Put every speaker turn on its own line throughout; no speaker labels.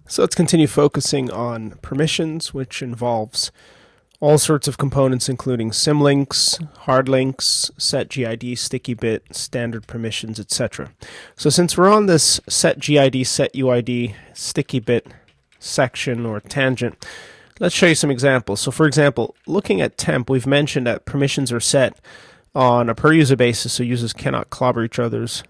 So let's continue focusing on permissions, which involves all sorts of components including symlinks, hard links, setGID, sticky bit, standard permissions, etc. So since we're on this setGID, setuid, sticky bit section or tangent, let's show you some examples. So for example, looking at temp, we've mentioned that permissions are set on a per user basis, so users cannot clobber each other's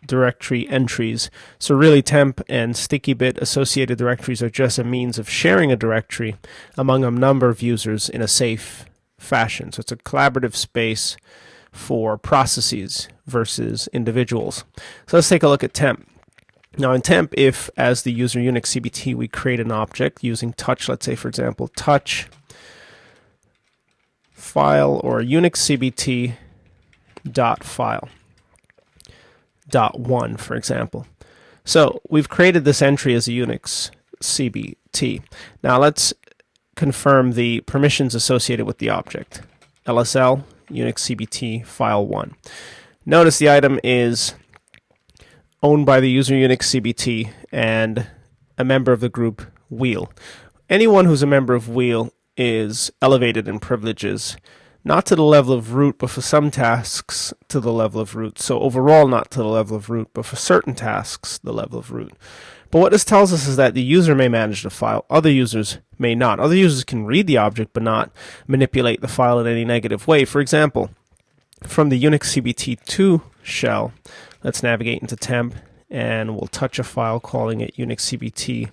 directory entries. So really temp and sticky bit associated directories are just a means of sharing a directory among a number of users in a safe fashion. So it's a collaborative space for processes versus individuals. So let's take a look at temp. Now in temp, if as the user Unix CBT we create an object using touch, let's say for example touch file or Unix CBT dot file dot one, for example. So we've created this entry as a Unix CBT. Now let's confirm the permissions associated with the object. LSL Unix CBT file 1. Notice the item is owned by the user Unix CBT and a member of the group wheel. Anyone who's a member of wheel is elevated in privileges, not to the level of root, but for some tasks to the level of root. So overall not to the level of root, but for certain tasks the level of root. But what this tells us is that the user may manage the file, other users may not. Other users can read the object but not manipulate the file in any negative way. For example, from the Unix CBT2 shell, let's navigate into temp and we'll touch a file calling it Unix CBT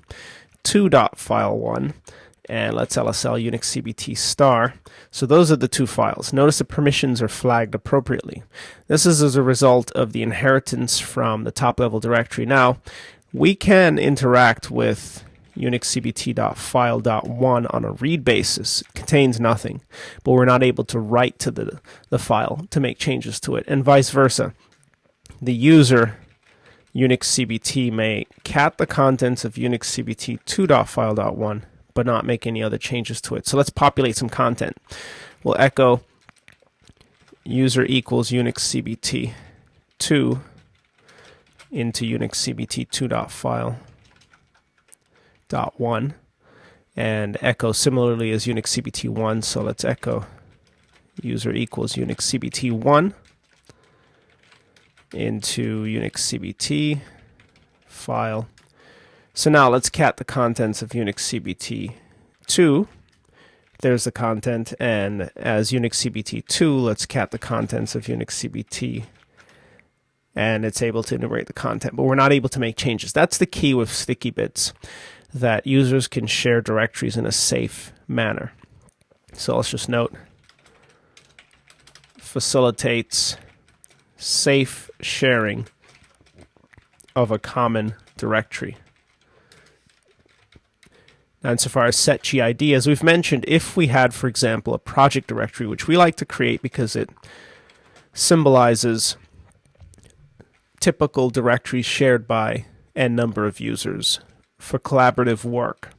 2.file1. And let's LSL Unix CBT star. So those are the two files. Notice the permissions are flagged appropriately. This is as a result of the inheritance from the top level directory. Now, we can interact with Unix CBT.file.1 on a read basis. It contains nothing, but we're not able to write to the file to make changes to it, and vice versa. The user Unix CBT may cat the contents of Unix CBT 2.file.1 but not make any other changes to it. So let's populate some content. We'll echo user equals Unix CBT 2 into Unix CBT 2.file.1 and echo similarly as Unix CBT 1. So let's echo user equals Unix CBT 1 into Unix CBT file. So now let's cat the contents of Unix CBT 2. There's the content, and as Unix CBT 2, let's cat the contents of Unix CBT, and it's able to enumerate the content, but we're not able to make changes. That's the key with sticky bits, that users can share directories in a safe manner. So let's just note, facilitates safe sharing of a common directory. Now, insofar as setGID, as we've mentioned, if we had, for example, a project directory, which we like to create because it symbolizes typical directories shared by n number of users for collaborative work.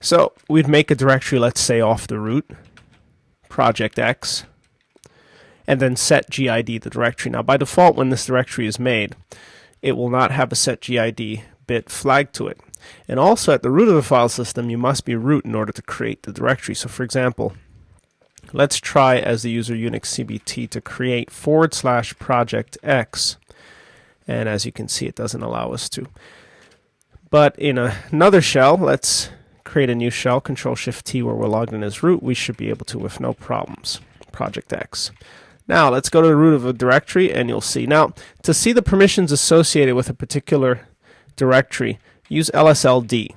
So we'd make a directory, let's say, off the root, project X, and then setGID the directory. Now, by default, when this directory is made, it will not have a setGID bit flagged to it. And also at the root of the file system, you must be root in order to create the directory. So for example, let's try as the user Unix CBT to create /project X. And as you can see, it doesn't allow us to. But in another shell, let's create a new shell, Control-Shift-T, where we're logged in as root. We should be able to with no problems. Project X. Now let's go to the root of a directory and you'll see. Now, to see the permissions associated with a particular directory, use LSLD.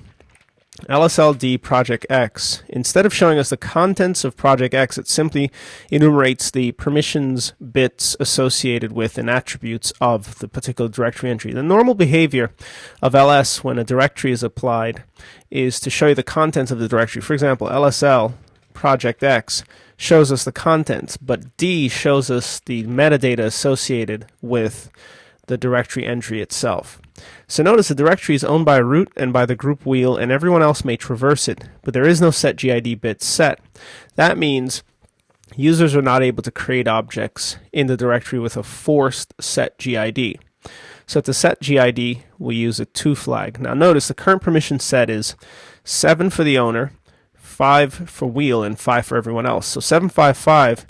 LSLD project X. Instead of showing us the contents of project X, it simply enumerates the permissions bits associated with and attributes of the particular directory entry. The normal behavior of LS when a directory is applied is to show you the contents of the directory. For example, LSL project X shows us the contents, but D shows us the metadata associated with the directory entry itself. So notice the directory is owned by root and by the group wheel, and everyone else may traverse it, but there is no setGID bit set. That means users are not able to create objects in the directory with a forced setGID. So to set GID, we use a to flag. Now notice the current permission set is 7 for the owner, 5 for wheel, and 5 for everyone else. So 755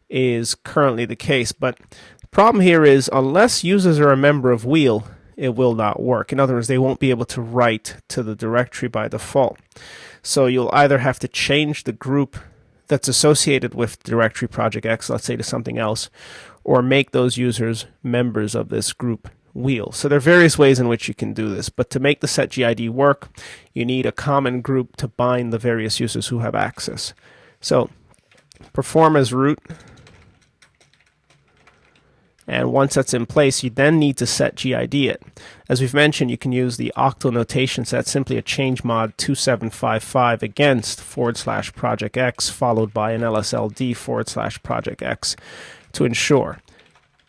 is currently the case, but the problem here is unless users are a member of wheel, it will not work. In other words, they won't be able to write to the directory by default. So you'll either have to change the group that's associated with directory project X, let's say, to something else, or make those users members of this group wheel. So there are various ways in which you can do this, but to make the set GID work, you need a common group to bind the various users who have access. So perform as root, and once that's in place, you then need to set GID it. As we've mentioned, you can use the octal notation, so that's simply a change mod 2755 against /project X followed by an LSLD /project X to ensure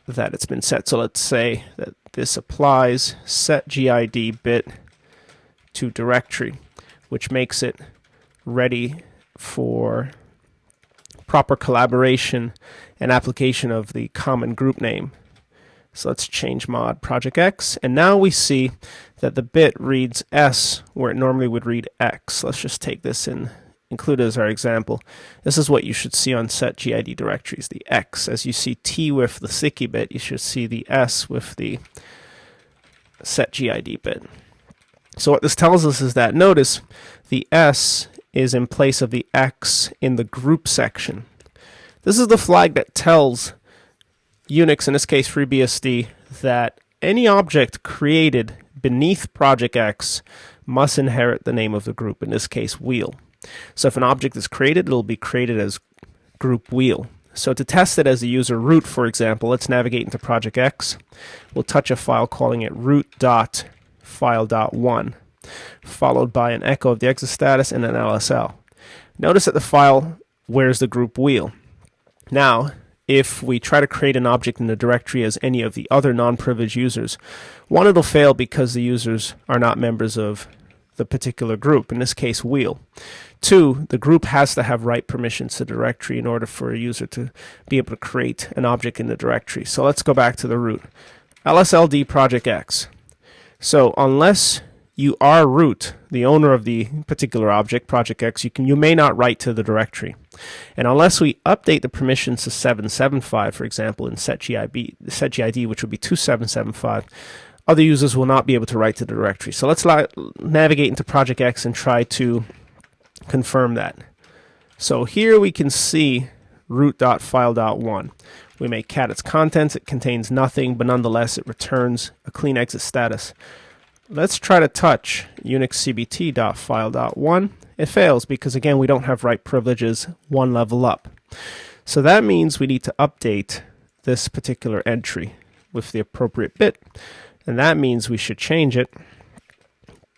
that it's been set. So let's say that this applies set GID bit to directory, which makes it ready for proper collaboration and application of the common group name. So let's change mod project X, and now we see that the bit reads S where it normally would read X. Let's just take this and include it as our example. This is what you should see on set GID directories, the X. As you see T with the sticky bit, you should see the S with the set GID bit. So what this tells us is that, notice, the S is in place of the X in the group section. This is the flag that tells Unix, in this case FreeBSD, that any object created beneath project X must inherit the name of the group, in this case wheel. So if an object is created, it'll be created as group wheel. So to test it as a user root, for example, let's navigate into project X. We'll touch a file calling it root.file.1, followed by an echo of the exit status and an LSL. Notice that the file wears the group wheel. Now, if we try to create an object in the directory as any of the other non-privileged users, one, it'll fail because the users are not members of the particular group, in this case wheel. Two, the group has to have write permissions to the directory in order for a user to be able to create an object in the directory. So let's go back to the root. LSLD project X. So unless you are root, the owner of the particular object, project X, you may not write to the directory. And unless we update the permissions to 775, for example, in set GID, which would be 2775, other users will not be able to write to the directory. So let's navigate into project X and try to confirm that. So here we can see root.file.1. We make cat its contents. It contains nothing, but nonetheless it returns a clean exit status. Let's try to touch unixcbt.file.1. It fails because, again, we don't have write privileges one level up. So that means we need to update this particular entry with the appropriate bit. And that means we should change it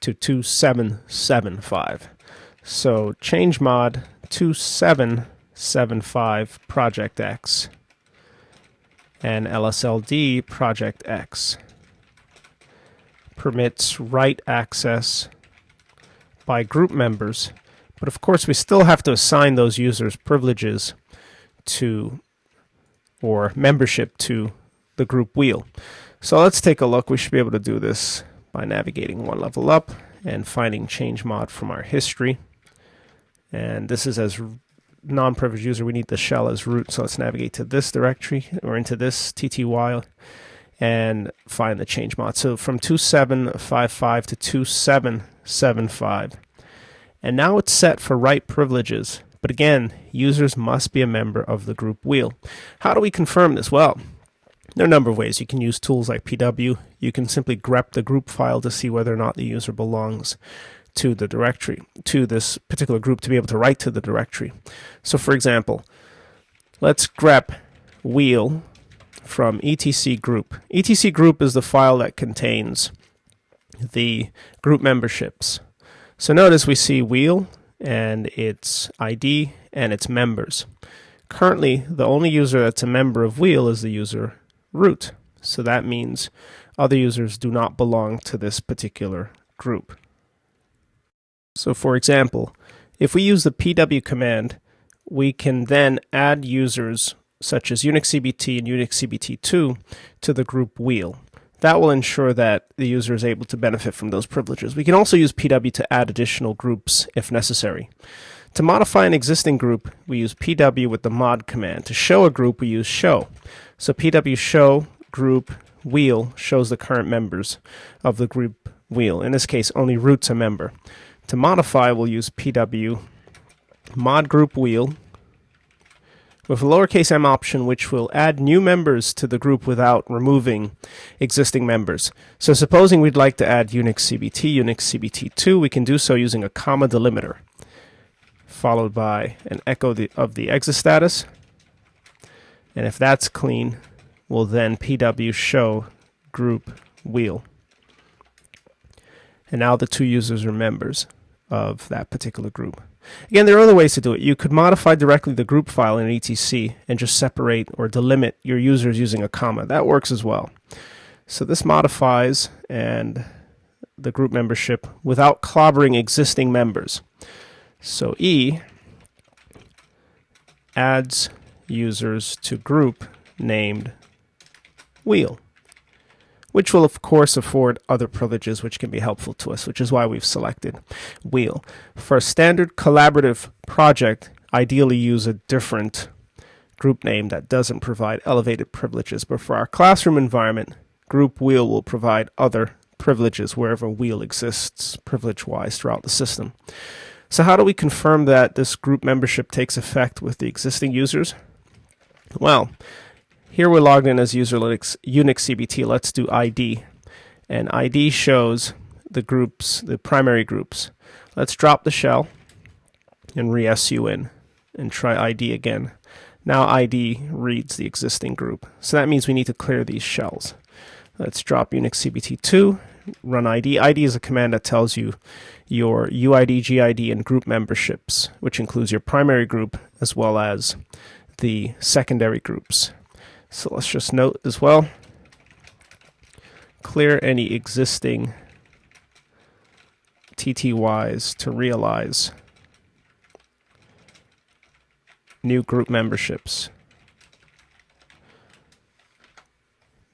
to 2775. So change mod 2775 project X and LSLD project X. Permits write access by group members, but of course we still have to assign those users privileges to, or membership to, the group wheel. So let's take a look. We should be able to do this by navigating one level up and finding change mod from our history. And this is as non-privileged user. We need the shell as root. So let's navigate to this directory or into this TTY and find the change mod. So from 2755 to 2775. And now it's set for write privileges. But again, users must be a member of the group wheel. How do we confirm this? Well, there are a number of ways. You can use tools like PW. You can simply grep the group file to see whether or not the user belongs to the directory, to this particular group, to be able to write to the directory. So for example, let's grep wheel from etc group. etc group is the file that contains the group memberships. So notice we see wheel and its ID and its members. Currently, the only user that's a member of wheel is the user root. So that means other users do not belong to this particular group. So for example, if we use the pw command, we can then add users such as Unix CBT and Unix CBT2 to the group wheel. That will ensure that the user is able to benefit from those privileges. We can also use PW to add additional groups if necessary. To modify an existing group, we use PW with the mod command. To show a group, we use show. So PW show group wheel shows the current members of the group wheel. In this case, only root's a member. To modify, we'll use PW mod group wheel with a lowercase m option, which will add new members to the group without removing existing members. So supposing we'd like to add Unix CBT, Unix CBT2, we can do so using a comma delimiter, followed by an echo of the exit status. And if that's clean, we'll then PW show group wheel. And now the two users are members of that particular group. Again, there are other ways to do it. You could modify directly the group file in etc and just separate or delimit your users using a comma. That works as well. So this modifies and the group membership without clobbering existing members. So E adds users to group named wheel, which will of course afford other privileges which can be helpful to us, which is why we've selected wheel. For a standard collaborative project, ideally use a different group name that doesn't provide elevated privileges, but for our classroom environment, group wheel will provide other privileges wherever wheel exists privilege-wise throughout the system. So how do we confirm that this group membership takes effect with the existing users? Well, here we're logged in as user Unix CBT. Let's do ID. And ID shows the groups, the primary groups. Let's drop the shell and re-SU in and try ID again. Now ID reads the existing group. So that means we need to clear these shells. Let's drop Unix CBT2, run ID. ID is a command that tells you your UID, GID, and group memberships, which includes your primary group as well as the secondary groups. So let's just note as well, clear any existing TTYs to realize new group memberships,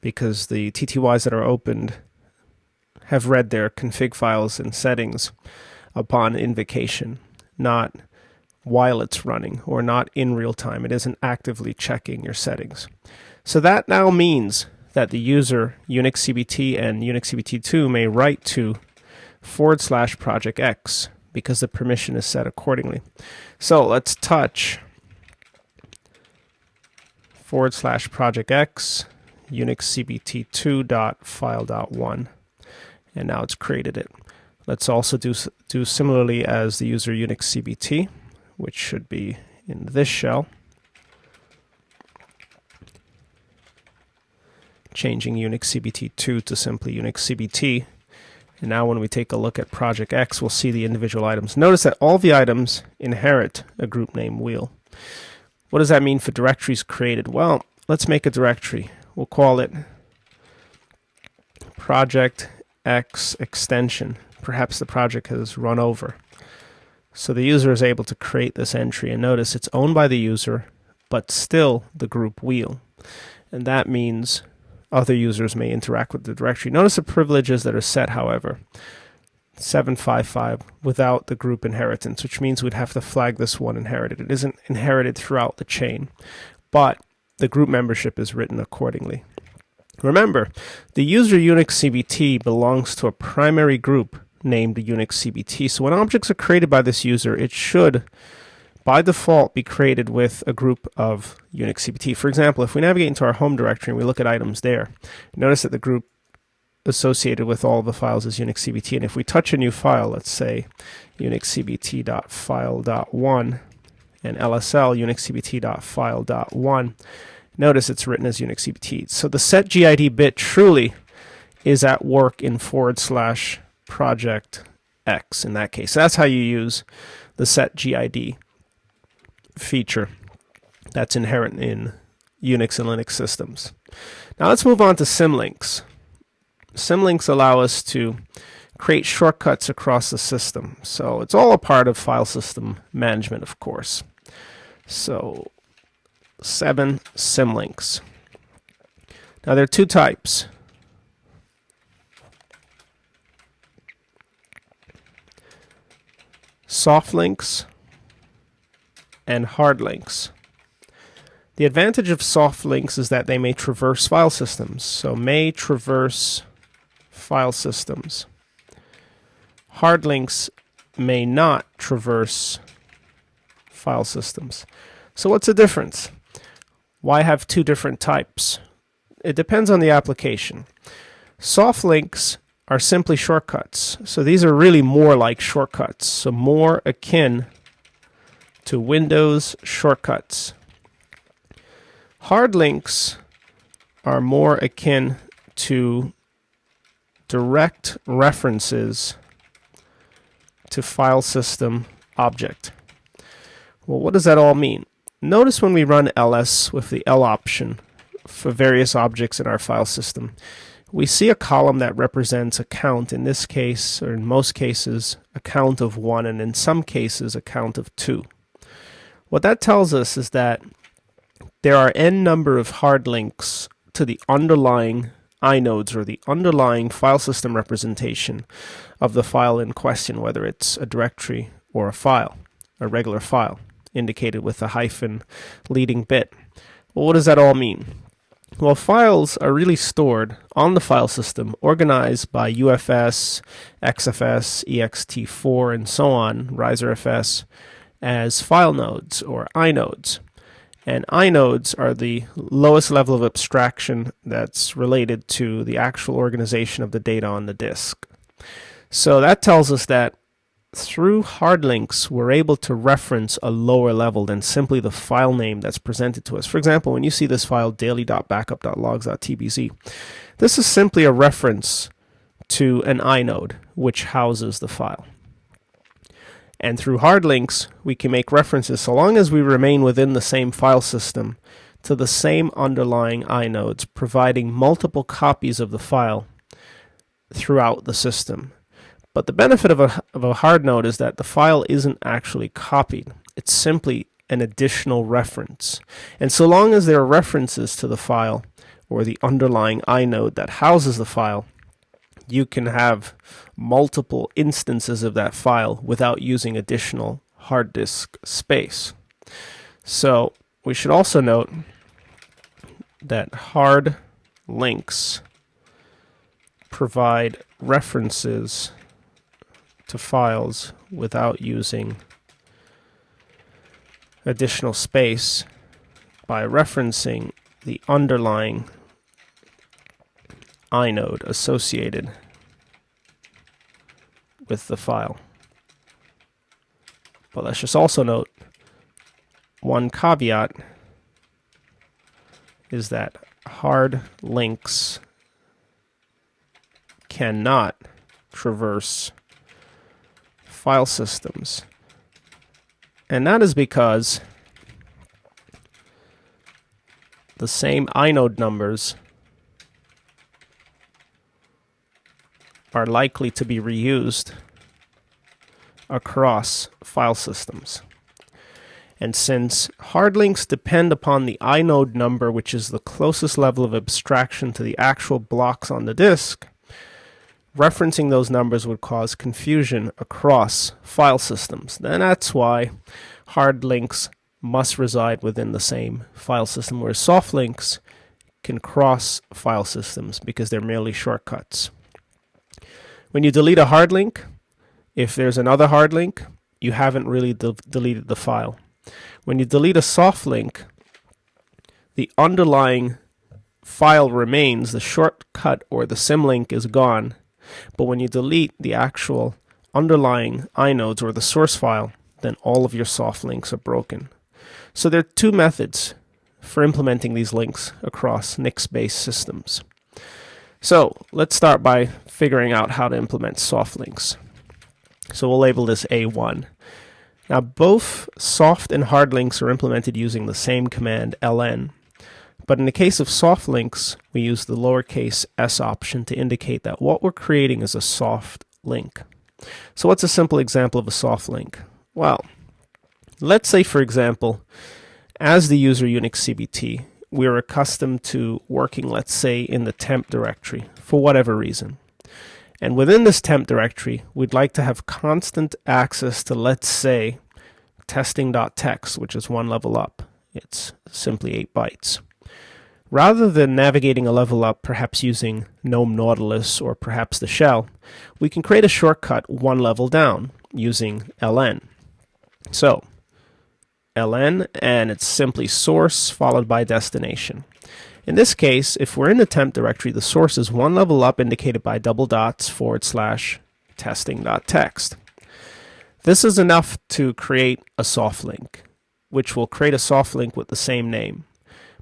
because the TTYs that are opened have read their config files and settings upon invocation, not while it's running or not in real time. It isn't actively checking your settings. So that now means that the user Unix CBT and Unix CBT2 may write to /project X because the permission is set accordingly. So let's touch /project X Unix CBT2.file.1, and now it's created it. Let's also do similarly as the user Unix CBT, which should be in this shell, changing Unix CBT2 to simply Unix CBT. And now when we take a look at Project X, we'll see the individual items. Notice that all the items inherit a group name wheel. What does that mean for directories created? Well, let's make a directory. We'll call it Project X extension. Perhaps the project has run over. So the user is able to create this entry, and notice it's owned by the user, but still the group wheel. And that means other users may interact with the directory. Notice the privileges that are set, however. 755 without the group inheritance, which means we'd have to flag this one inherited. It isn't inherited throughout the chain, but the group membership is written accordingly. Remember, the user Unix CBT belongs to a primary group named Unix CBT. So when objects are created by this user, it should, by default, be created with a group of Unix CBT. For example, if we navigate into our home directory and we look at items there, notice that the group associated with all of the files is Unix CBT. And if we touch a new file, let's say unixcbt.file.1 and LSL unixcbt.file.1, notice it's written as Unix CBT. So the set GID bit truly is at work in /project X in that case. That's how you use the set GID feature that's inherent in Unix and Linux systems. Now let's move on to symlinks. Symlinks allow us to create shortcuts across the system. So it's all a part of file system management, of course. So 7 symlinks. Now there are two types. soft links, and hard links. The advantage of soft links is that they may traverse file systems. So may traverse file systems. Hard links may not traverse file systems. So what's the difference? Why have two different types? It depends on the application. Soft links are simply shortcuts. So these are really more like shortcuts. So more akin to Windows shortcuts. Hard links are more akin to direct references to file system object. Well, what does that all mean? Notice when we run ls with the L option for various objects in our file system, we see a column that represents a count, in this case, or in most cases, a count of 1, and in some cases, a count of 2. What that tells us is that there are n number of hard links to the underlying inodes, or the underlying file system representation of the file in question, whether it's a directory or a file, a regular file, indicated with a hyphen leading bit. Well, what does that all mean? Well, files are really stored on the file system, organized by UFS, XFS, ext4, and so on, riserfs, as file nodes or inodes. And inodes are the lowest level of abstraction that's related to the actual organization of the data on the disk. So that tells us that through hard links, we're able to reference a lower level than simply the file name that's presented to us. For example, when you see this file daily.backup.logs.tbz, this is simply a reference to an inode which houses the file. And through hard links, we can make references, so long as we remain within the same file system, to the same underlying inodes, providing multiple copies of the file throughout the system. But the benefit of a hard node is that the file isn't actually copied. It's simply an additional reference. And so long as there are references to the file or the underlying inode that houses the file, you can have multiple instances of that file without using additional hard disk space. So we should also note that hard links provide references to files without using additional space by referencing the underlying inode associated with the file. But let's just also note one caveat is that hard links cannot traverse file systems. And that is because the same inode numbers are likely to be reused across file systems. And since hard links depend upon the inode number, which is the closest level of abstraction to the actual blocks on the disk, referencing those numbers would cause confusion across file systems. And that's why hard links must reside within the same file system, whereas soft links can cross file systems because they're merely shortcuts. When you delete a hard link, if there's another hard link, you haven't really deleted the file. When you delete a soft link, the underlying file remains, the shortcut or the symlink is gone. But when you delete the actual underlying inodes or the source file, then all of your soft links are broken. So there are two methods for implementing these links across NIX-based systems. So let's start by figuring out how to implement soft links. So we'll label this A1. Now both soft and hard links are implemented using the same command ln. But in the case of soft links, we use the lowercase s option to indicate that what we're creating is a soft link. So what's a simple example of a soft link? Well, let's say, for example, as the user Unix CBT, we're accustomed to working, let's say, in the temp directory for whatever reason. And within this temp directory, we'd like to have constant access to, let's say, testing.txt, which is one level up. It's simply 8 bytes. Rather than navigating a level up, perhaps using GNOME Nautilus or perhaps the shell, we can create a shortcut one level down using ln. So, ln, and it's simply source followed by destination. In this case, if we're in the temp directory, the source is one level up indicated by double dots / testing.txt. This is enough to create a soft link, which will create a soft link with the same name.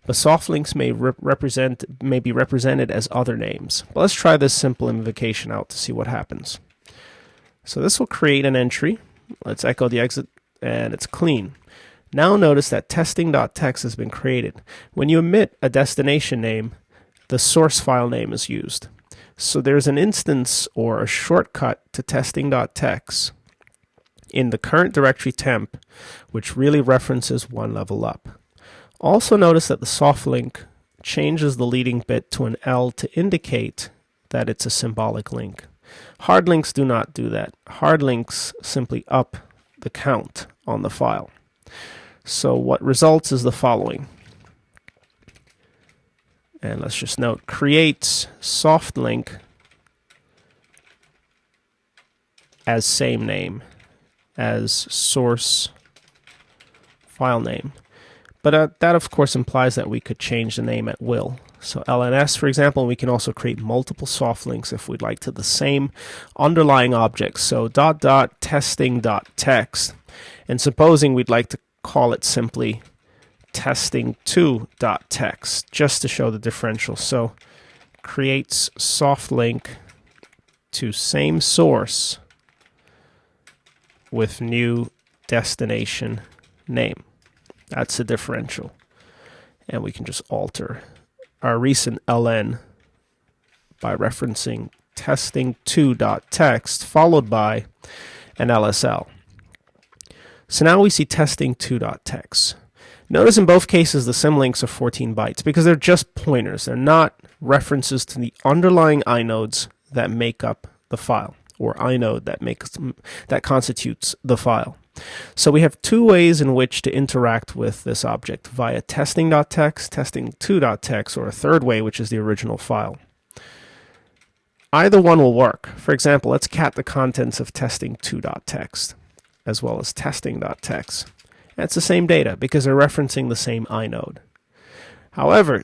But soft links may be represented as other names. But let's try this simple invocation out to see what happens. So this will create an entry. Let's echo the exit, and it's clean. Now notice that testing.txt has been created. When you omit a destination name, the source file name is used. So there's an instance or a shortcut to testing.txt in the current directory temp, which really references one level up. Also notice that the soft link changes the leading bit to an L to indicate that it's a symbolic link. Hard links do not do that. Hard links simply up the count on the file. So what results is the following. And let's just note, creates soft link as same name as source file name. But that of course implies that we could change the name at will. So LNS, for example, we can also create multiple soft links if we'd like to the same underlying object. So .testing.txt, and supposing we'd like to call it simply testing2.txt, just to show the differential. So creates soft link to same source with new destination name. That's the differential. And we can just alter our recent ln by referencing testing2.txt followed by an LSL. So now we see testing2.txt. Notice in both cases the symlinks are 14 bytes because they're just pointers. They're not references to the underlying inodes that make up the file, or inode that constitutes the file. So we have two ways in which to interact with this object, via testing.txt, testing2.txt, or a third way, which is the original file. Either one will work. For example, let's cat the contents of testing2.txt as well as testing.txt. That's the same data because they're referencing the same inode. However,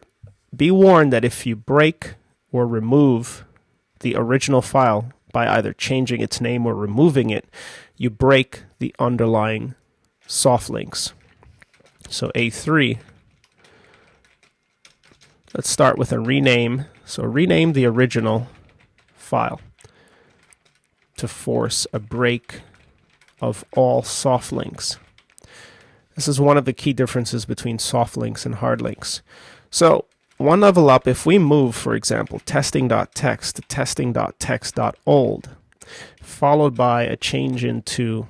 be warned that if you break or remove the original file by either changing its name or removing it, you break the underlying soft links. So A3, let's start with a rename. So rename the original file to force a break of all soft links. This is one of the key differences between soft links and hard links. So one level up, if we move, for example, testing.txt to testing.txt.old, followed by a change into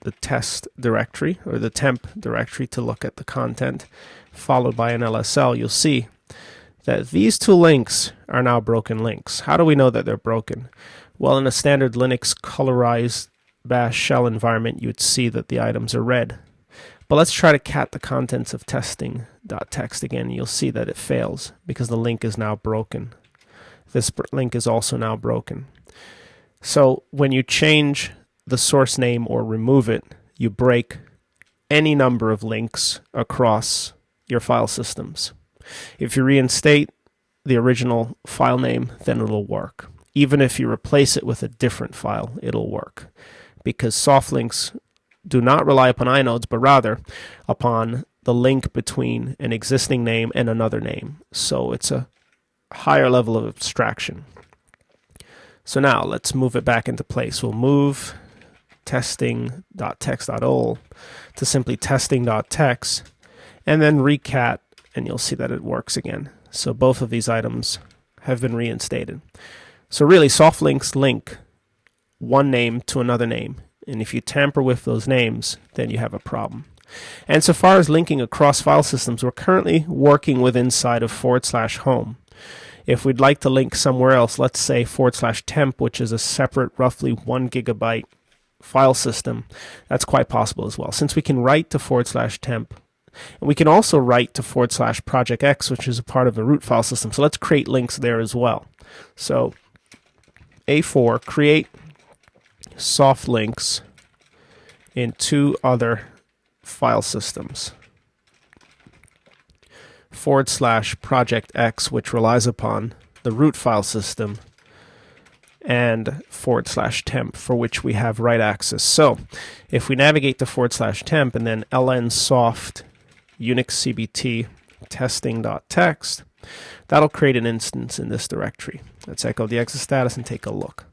the test directory or the temp directory to look at the content, followed by an LSL, you'll see that these two links are now broken links. How do we know that they're broken? Well, in a standard Linux colorized bash shell environment, you'd see that the items are red. But let's try to cat the contents of testing.txt again. You'll see that it fails because the link is now broken. This link is also now broken. So when you change the source name or remove it, you break any number of links across your file systems. If you reinstate the original file name, then it'll work. Even if you replace it with a different file, it'll work. Because soft links do not rely upon inodes, but rather upon the link between an existing name and another name. So it's a higher level of abstraction. So now let's move it back into place. We'll move testing.txt.ol to simply testing.txt and then recat, and you'll see that it works again. So both of these items have been reinstated. So really, soft links link one name to another name. And if you tamper with those names, then you have a problem. And so far as linking across file systems, we're currently working with inside of /home. If we'd like to link somewhere else, let's say /temp, which is a separate roughly 1 gigabyte file system, that's quite possible as well. Since we can write to /temp, and we can also write to /projectx, which is a part of the root file system. So let's create links there as well. So A4, create soft links in 2 other file systems. /projectx, which relies upon the root file system, and /temp, for which we have write access. So if we navigate to /temp and then ln soft Unix CBT testing.txt, that'll create an instance in this directory. Let's echo the exit status and take a look.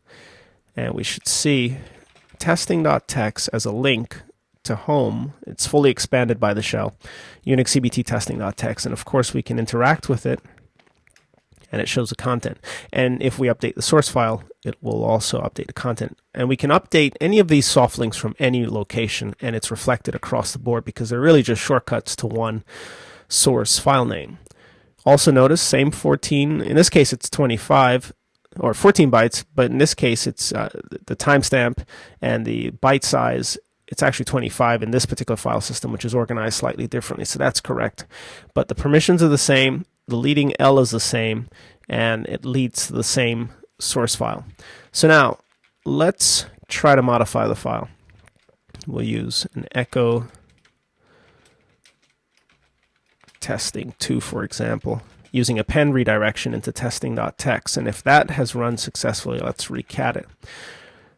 And we should see testing.txt as a link to home. It's fully expanded by the shell, Unix CBT testing.txt, and of course we can interact with it, and it shows the content. And if we update the source file, it will also update the content. And we can update any of these soft links from any location, and it's reflected across the board because they're really just shortcuts to one source file name. Also notice, same 14, in this case it's 25, or 14 bytes, but in this case it's the timestamp and the byte size, it's actually 25 in this particular file system, which is organized slightly differently, so that's correct. But the permissions are the same, the leading L is the same, and it leads to the same source file. So now, let's try to modify the file. We'll use an echo testing2, for example, using append redirection into testing.txt, and if that has run successfully, let's recat it.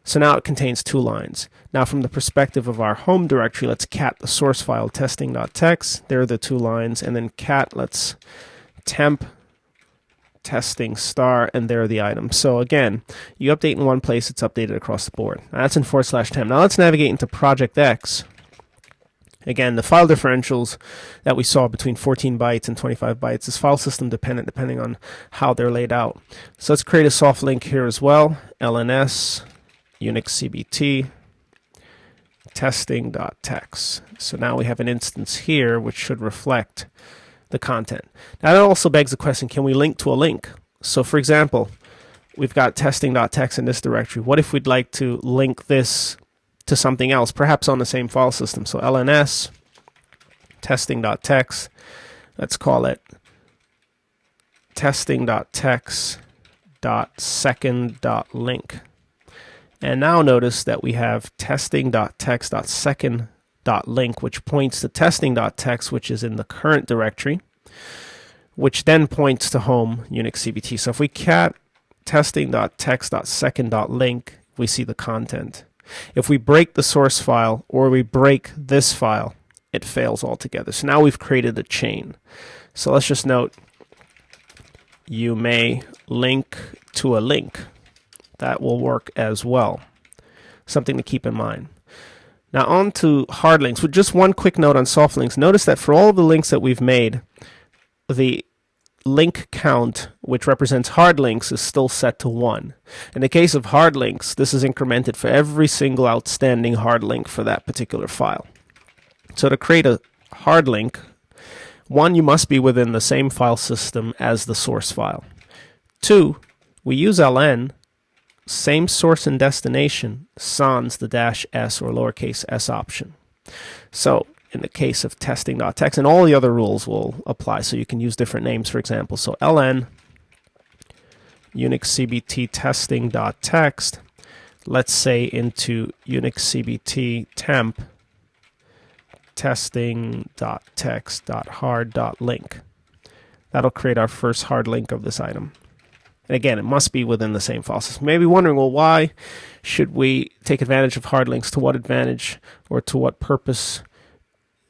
So now it contains 2 lines. Now from the perspective of our home directory, let's cat the source file testing.txt. There are the 2 lines, and then cat, let's temp testing star, and there are the items. So again, you update in one place, it's updated across the board. Now that's in /temp. Now let's navigate into projectx. Again, the file differentials that we saw between 14 bytes and 25 bytes is file system dependent depending on how they're laid out. So let's create a soft link here as well. LNS Unix CBT testing.txt. So now we have an instance here which should reflect the content. Now that also begs the question, can we link to a link? So for example, we've got testing.txt in this directory. What if we'd like to link this to something else, perhaps on the same file system? So lns testing.txt, let's call it testing.txt.second.link. And now notice that we have testing.txt.second.link, which points to testing.txt, which is in the current directory, which then points to home Unix CBT. So if we cat testing.txt.second.link, we see the content. If we break the source file or we break this file, it fails altogether. So now we've created a chain. So let's just note, you may link to a link. That will work as well. Something to keep in mind. Now on to hard links. With just one quick note on soft links, notice that for all of the links that we've made, the link count, which represents hard links, is still set to 1. In the case of hard links, this is incremented for every single outstanding hard link for that particular file. So to create a hard link, 1, you must be within the same file system as the source file. 2, we use ln, same source and destination, sans the -s or lowercase s option. So in the case of testing.txt, and all the other rules will apply, so you can use different names, for example. So ln Unix CBT testing.txt, let's say into Unix CBT temp testing.txt.hard.link. That'll create our first hard link of this item. And again, it must be within the same file system. You may be wondering, well, why should we take advantage of hard links? To what advantage or to what purpose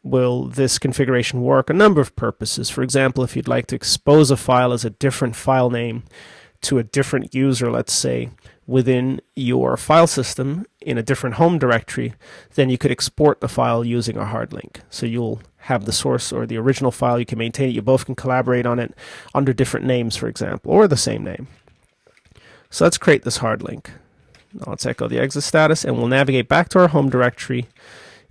will this configuration work? A number of purposes. For example, if you'd like to expose a file as a different file name to a different user, let's say, within your file system in a different home directory, then you could export the file using a hard link. So you'll have the source or the original file, you can maintain it, you both can collaborate on it under different names, for example, or the same name. So let's create this hard link. Now let's echo the exit status, and we'll navigate back to our home directory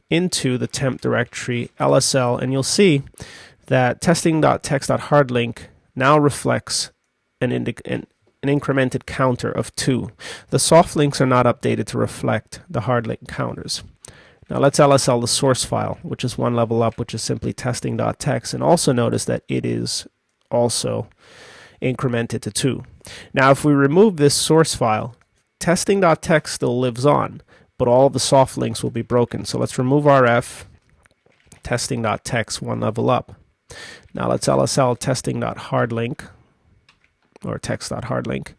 into the temp directory LSL, and you'll see that testing.txt.hardlink now reflects an incremented counter of 2. The soft links are not updated to reflect the hard link counters. Now let's LSL the source file, which is one level up, which is simply testing.txt, and also notice that it is also incremented to 2. Now if we remove this source file, testing.txt still lives on, but all of the soft links will be broken. So let's remove RF, testing.txt, one level up. Now let's LSL testing.hardlink, or text.hardlink.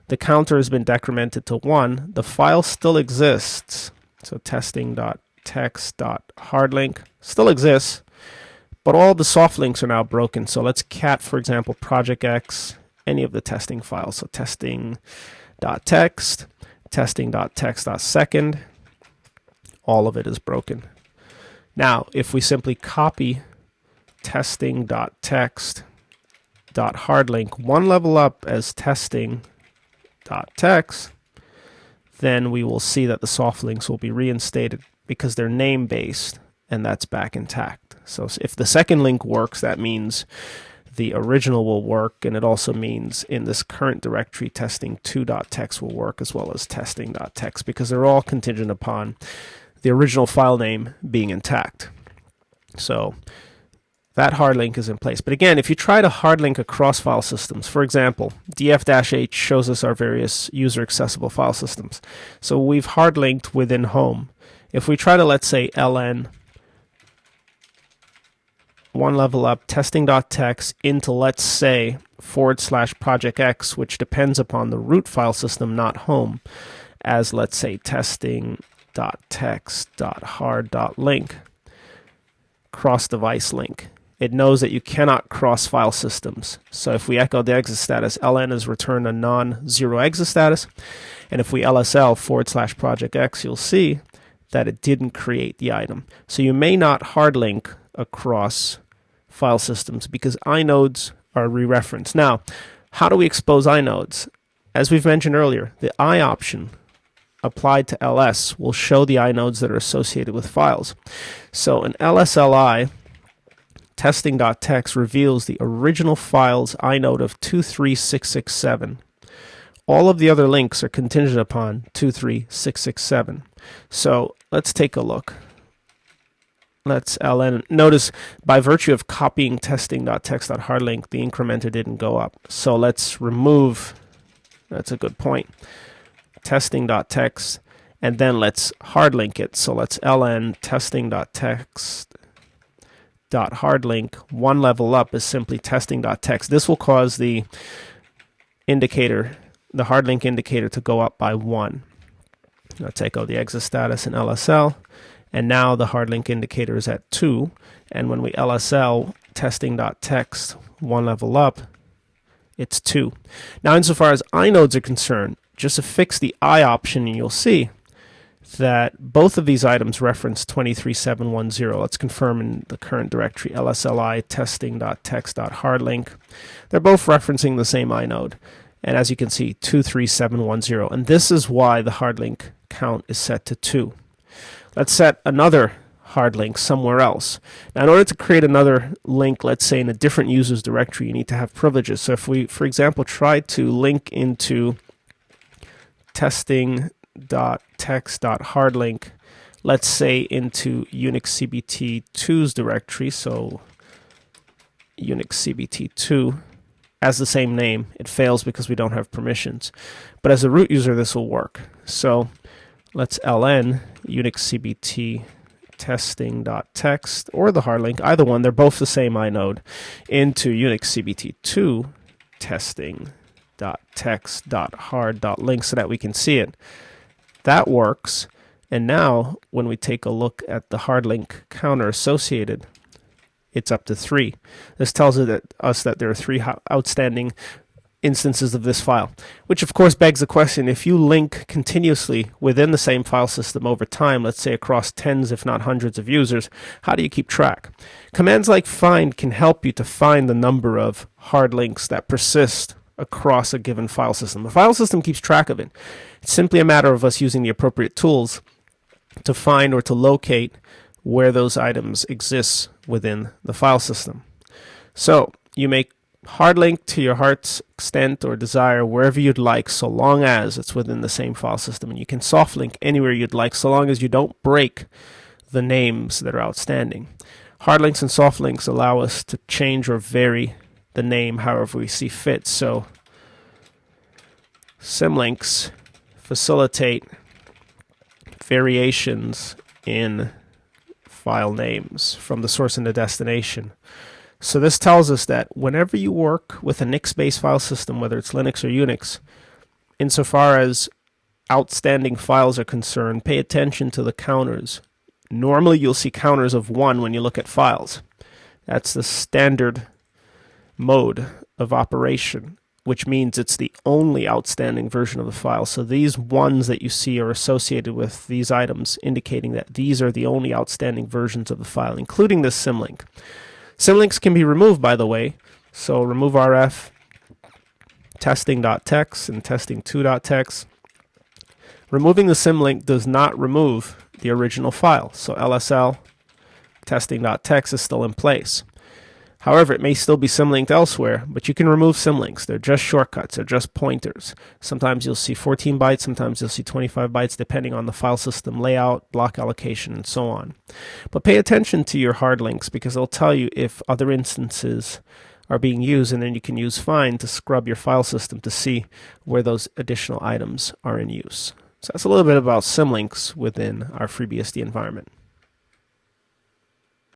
The counter has been decremented to 1. The file still exists. So testing.txt.hardlink still exists, but all the soft links are now broken. So let's cat, for example, project X, any of the testing files. So testing.txt, testing.txt.second, all of it is broken. Now, if we simply copy testing.txt.hardlink one level up as testing.txt, then we will see that the soft links will be reinstated because they're name-based, and that's back intact. So if the second link works, that means the original will work, and it also means in this current directory testing2.txt will work as well as testing.txt, because they're all contingent upon the original file name being intact. So that hard link is in place. But again, if you try to hard link across file systems, for example, df-h shows us our various user accessible file systems. So we've hard linked within home. If we try to, let's say, ln one level up testing.txt into, let's say, /project X, which depends upon the root file system, not home, as, let's say, testing.txt.hard.link, cross-device link. It knows that you cannot cross file systems. So if we echo the exit status, ln is returned a non-zero exit status. And if we lsl /project X, you'll see that it didn't create the item. So you may not hard link across file systems because inodes are re-referenced. Now, how do we expose inodes? As we've mentioned earlier, the I option applied to ls will show the inodes that are associated with files. So an lsli testing.txt reveals the original file's inode of 23667. All of the other links are contingent upon 23667. So let's take a look. Let's ln. Notice by virtue of copying testing.txt.hardlink, the incrementer didn't go up. So let's remove, that's a good point, testing.txt, and then let's hard link it. So let's ln testing.txt.hardlink. One level up is simply testing.txt. This will cause the indicator, the hard link indicator, to go up by 1. Let's echo the exit status in LSL, and now the hard link indicator is at 2. And when we LSL testing.txt one level up, it's 2. Now, insofar as inodes are concerned, just affix the I option and you'll see that both of these items reference 23710. Let's confirm in the current directory lsli testing.txt.hardlink. They're both referencing the same inode. And as you can see, 23710. And this is why the hard link count is set to 2. Let's set another hard link somewhere else. Now, in order to create another link, let's say in a different user's directory, you need to have privileges. So if we, for example, try to link into testing.txt.hardlink, let's say into Unix CBT 2's directory, so Unix CBT 2 as the same name, it fails because we don't have permissions. But as a root user, this will work. So let's ln Unix CBT testing.txt or the hard link, either one, they're both the same inode, into Unix CBT 2 testing.txt.hard.link so that we can see it. That works. And now when we take a look at the hard link counter associated, it's up to 3. This tells us that there are 3 outstanding instances of this file, which of course begs the question, if you link continuously within the same file system over time, let's say across tens if not hundreds of users, how do you keep track? Commands like find can help you to find the number of hard links that persist across a given file system. The file system keeps track of it. It's simply a matter of us using the appropriate tools to find or to locate where those items exist within the file system. So you may hard link to your heart's extent or desire wherever you'd like, so long as it's within the same file system. And you can soft link anywhere you'd like, so long as you don't break the names that are outstanding. Hard links and soft links allow us to change or vary the name however we see fit. So symlinks facilitate variations in file names from the source and the destination. So this tells us that whenever you work with a NIX-based file system, whether it's Linux or Unix, insofar as outstanding files are concerned, pay attention to the counters. Normally you'll see counters of 1 when you look at files. That's the standard mode of operation, which means it's the only outstanding version of the file. So these ones that you see are associated with these items, indicating that these are the only outstanding versions of the file, including this symlink. Symlinks can be removed, by the way. So remove rf testing.txt and testing2.txt. Removing the symlink does not remove the original file. So lsl testing.txt is still in place. However, it may still be symlinked elsewhere, but you can remove symlinks. They're just shortcuts. They're just pointers. Sometimes you'll see 14 bytes, sometimes you'll see 25 bytes, depending on the file system layout, block allocation, and so on. But pay attention to your hard links, because they'll tell you if other instances are being used, and then you can use find to scrub your file system to see where those additional items are in use. So that's a little bit about symlinks within our FreeBSD environment.